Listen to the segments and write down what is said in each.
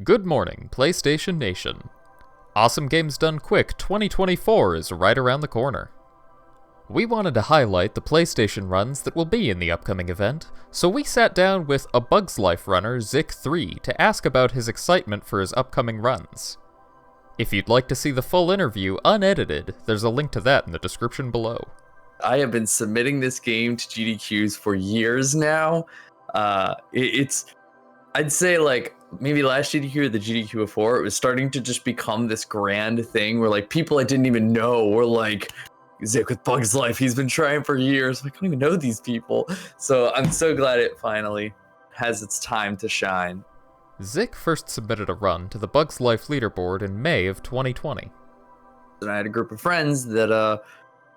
Good morning, PlayStation Nation. Awesome Games Done Quick 2024 is right around the corner. We wanted to highlight the PlayStation runs that will be in the upcoming event, so we sat down with A Bug's Life runner Zik3 to ask about his excitement for his upcoming runs. If you'd like to see the full interview unedited, there's a link to that in the description below. I have been submitting this game to GDQs for years now. I'd say like maybe last GDQ or the GDQ before, it was starting to just become this grand thing where like people I didn't even know were like, Zik with Bug's Life, he's been trying for years. I don't even know these people. So I'm so glad it finally has its time to shine. Zik first submitted a run to the Bug's Life leaderboard in May of 2020. And I had a group of friends that are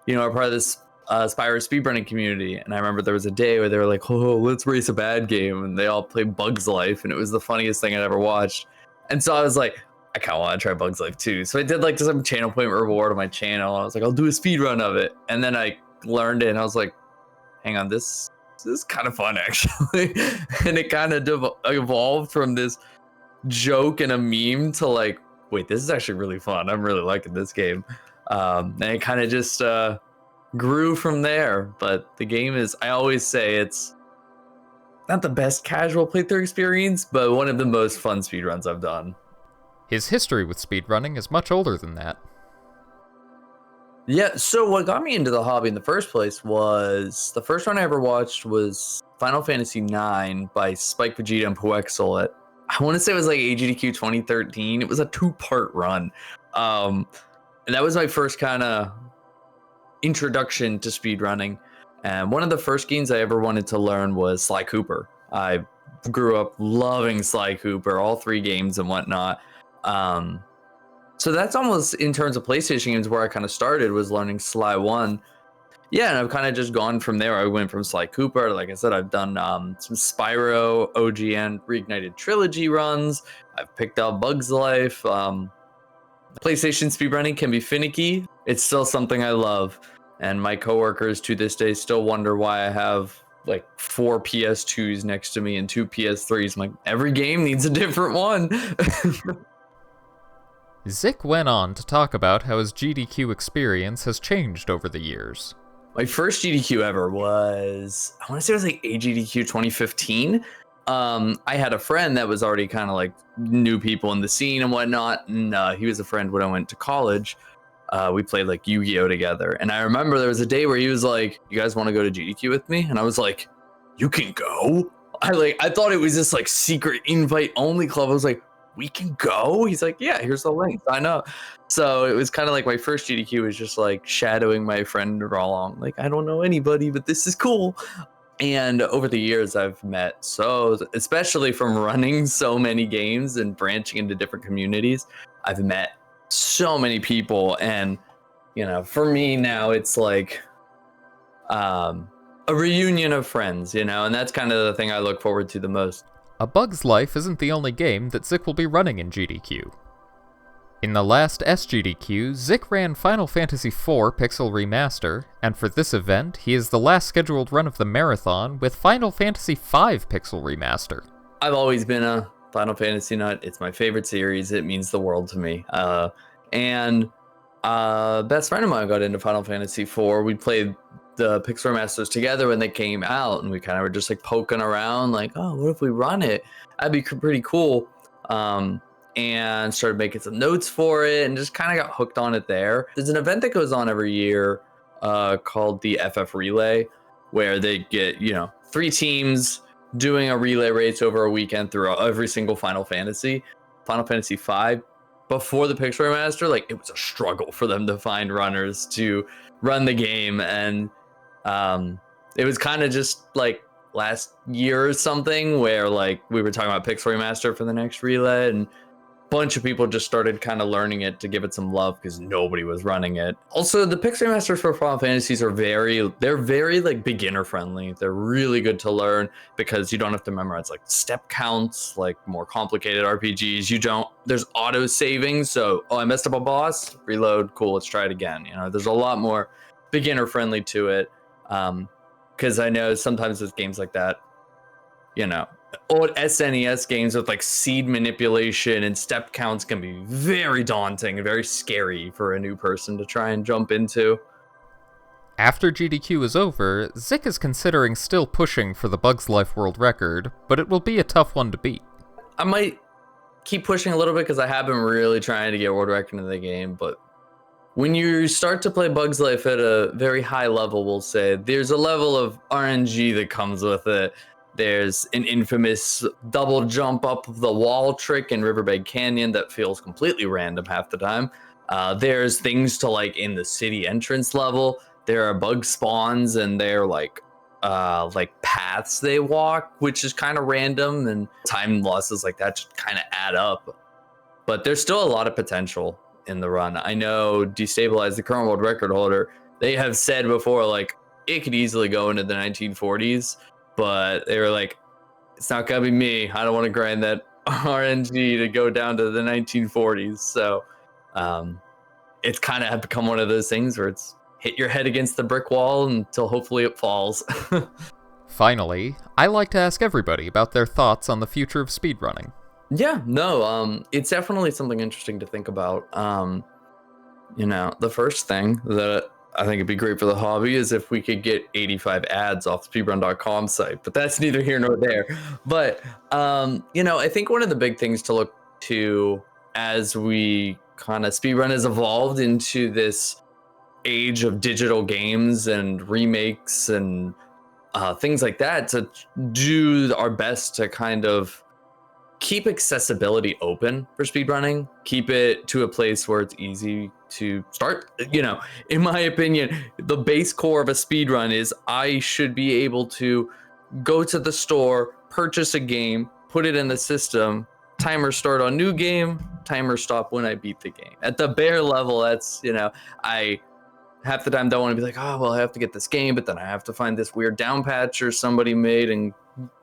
part of this Spyro speedrunning community, and I remember there was a day where they were like, "Oh, let's race a bad game," and they all played Bug's Life, and it was the funniest thing I'd ever watched. And so I was like, I kind of want to try Bug's Life too. So I did like some channel point reward on my channel. I was like, I'll do a speed run of it, and then I learned it, and I was like, hang on, this is kind of fun actually. And it kind of evolved from this joke and a meme to like, wait, this is actually really fun. I'm really liking this game, and it kind of just grew from there. But the game is, I always say, it's not the best casual playthrough experience, but one of the most fun speedruns I've done. His history with speedrunning is much older than that. Yeah, so what got me into the hobby in the first place was, the first one I ever watched was Final Fantasy IX by Spike, Vegeta, and Poexel at, I want to say it was like AGDQ 2013. It was a 2-part run. And that was my first kind of introduction to speedrunning. And one of the first games I ever wanted to learn was Sly Cooper. I grew up loving Sly Cooper, all 3 games and whatnot. So that's almost, in terms of PlayStation games, where I kind of started, was learning Sly 1. Yeah, and I've kind of just gone from there. I went from Sly Cooper, like I said, I've done some Spyro, OGN, Reignited Trilogy runs. I've picked up Bug's Life. PlayStation speedrunning can be finicky. It's still something I love. And my coworkers to this day still wonder why I have like 4 PS2s next to me and 2 PS3s. I'm like, every game needs a different one. Zik went on to talk about how his GDQ experience has changed over the years. My first GDQ ever was, I want to say it was like AGDQ 2015. I had a friend that was already kind of like knew people in the scene and whatnot, and he was a friend when I went to college. We played like Yu-Gi-Oh together, and I remember there was a day where he was like, "You guys want to go to GDQ with me?" And I was like, "You can go." I thought it was this like secret invite only club. I was like, "We can go?" He's like, "Yeah, here's the link. I know." So it was kind of like my first GDQ was just like shadowing my friend along. Like, I don't know anybody, but this is cool. And over the years, I've met especially from running so many games and branching into different communities, I've met so many people. And, for me now, it's like a reunion of friends, and that's kind of the thing I look forward to the most. A Bug's Life isn't the only game that Zik will be running in GDQ. In the last SGDQ, Zik ran Final Fantasy IV Pixel Remaster, and for this event, he is the last scheduled run of the marathon with Final Fantasy V Pixel Remaster. I've always been a Final Fantasy nut. It's my favorite series. It means the world to me. And best friend of mine got into Final Fantasy IV. We played the Pixel Remasters together when they came out, and we kind of were just like poking around, like, oh, what if we run it? That'd be pretty cool. And started making some notes for it and just kind of got hooked on it there. There's an event that goes on every year called the FF Relay, where they get, 3 teams doing a relay race over a weekend through every single Final Fantasy. Final Fantasy V, before the Pixel Remaster, like, it was a struggle for them to find runners to run the game. And it was kind of just like last year or something where like we were talking about Pixel Remaster for the next relay, and bunch of people just started kind of learning it to give it some love because nobody was running it. Also, the Pixel Masters for Final Fantasies are very like beginner friendly. They're really good to learn because you don't have to memorize like step counts, like more complicated RPGs. There's auto saving. So, I messed up a boss, reload, cool, let's try it again. There's a lot more beginner friendly to it. Because I know sometimes with games like that, old SNES games with like seed manipulation and step counts can be very daunting and very scary for a new person to try and jump into. After GDQ is over, Zik is considering still pushing for the Bugs Life world record, but it will be a tough one to beat. I might keep pushing a little bit because I have been really trying to get world record in the game, but when you start to play Bugs Life at a very high level, we'll say, there's a level of RNG that comes with it. There's an infamous double jump up the wall trick in Riverbed Canyon that feels completely random half the time. There's things to like in the city entrance level. There are bug spawns and they're like paths they walk, which is kind of random, and time losses like that just kind of add up. But there's still a lot of potential in the run. I know Destabilize, the current world record holder, they have said before, like, it could easily go into the 1940s, but they were like, it's not gonna be me. I don't want to grind that RNG to go down to the 1940s. So it's kind of become one of those things where it's hit your head against the brick wall until hopefully it falls. Finally, I like to ask everybody about their thoughts on the future of speedrunning. Yeah, no, it's definitely something interesting to think about. The first thing that I think it'd be great for the hobby is if we could get 85 ads off the speedrun.com site, but that's neither here nor there. But, I think one of the big things to look to as we kind of speedrun has evolved into this age of digital games and remakes and things like that, to do our best to kind of keep accessibility open for speedrunning, keep it to a place where it's easy to start. In my opinion, the base core of a speedrun is I should be able to go to the store, purchase a game, put it in the system, timer start on new game, timer stop when I beat the game. At the bare level, that's, I half the time don't want to be like, oh, well, I have to get this game, but then I have to find this weird down patch or somebody made and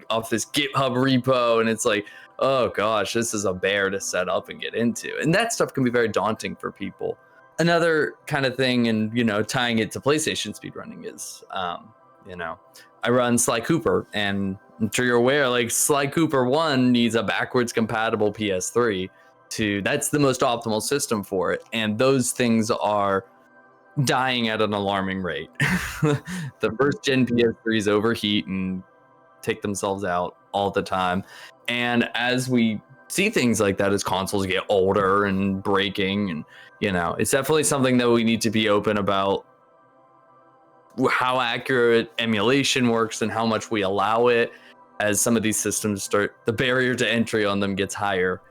off this GitHub repo, and it's like, oh gosh, this is a bear to set up and get into. And that stuff can be very daunting for people. Another kind of thing, and tying it to PlayStation speedrunning is, I run Sly Cooper, and I'm sure you're aware, like Sly Cooper 1 needs a backwards compatible PS3 that's the most optimal system for it. And those things are dying at an alarming rate. The first gen PS3s overheat and take themselves out all the time. And as we see things like that, as consoles get older and breaking, and it's definitely something that we need to be open about, how accurate emulation works and how much we allow it. As some of these systems start, the barrier to entry on them gets higher.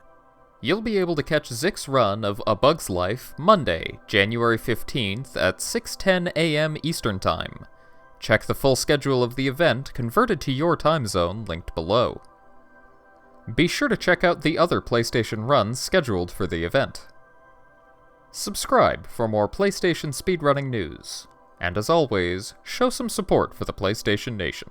You'll be able to catch Zik's run of A Bug's Life Monday, January 15th at 6:10 a.m. Eastern Time. Check the full schedule of the event converted to your time zone linked below. Be sure to check out the other PlayStation runs scheduled for the event. Subscribe for more PlayStation speedrunning news, and as always, show some support for the PlayStation Nation.